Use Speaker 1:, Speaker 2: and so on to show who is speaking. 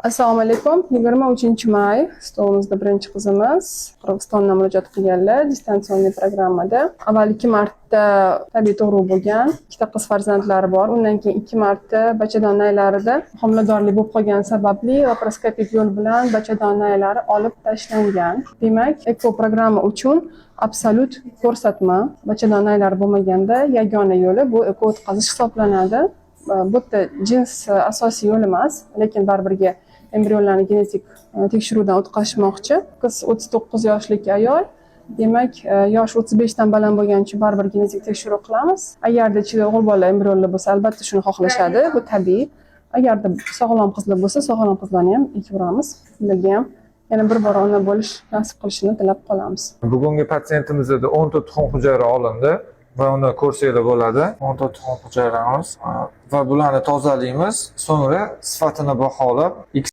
Speaker 1: Assalomu alaykum. 23-may stolimizda birinchi qizimiz Qirg'izistondan murojaat qilganlar distansionniy programmada. Avval 2 marta tabiiy tug'ruq bo'lgan, ikkita qiz farzandlari bor. Undan keyin 2 marta bachadon naylarida homiladorlik bo'lib qolgani sababli laparoskopik yo'l bilan bachadon naylari olib tashlangan. Demak, eko programma uchun absolut ko'rsatma bachadon naylari bo'lmaganda yagona yo'li bu eko o'tkazish hisoblanadi. Bu yerda jins asosiy yo'l emas, lekin baribirga embrionlarni genetik tekshiruvdan o'tkazishmoqchi. Qiz 39 yoshlik ayol. Demak, yosh 35 dan baland bo'lgani uchun baribir genetik tekshiruv qilamiz. Agarda ichida o'g'il bola embrionlar bo'lsa, albatta shuni xohlashadi. Bu tabiiy. Agarda sog'lom qizlar bo'lsa, sog'lom qizlarni ham ekib ularga ham yana bir bora ona bo'lish nasib qilishini tilab qolamiz.
Speaker 2: Bugungi patsiyentimizda 10 ta tuxum hujayra olindi va uni ko'rsanglar bo'ladi. 10 ta tuxum hujayramiz va bularni tozalaymiz. So'ngra sifatini baholab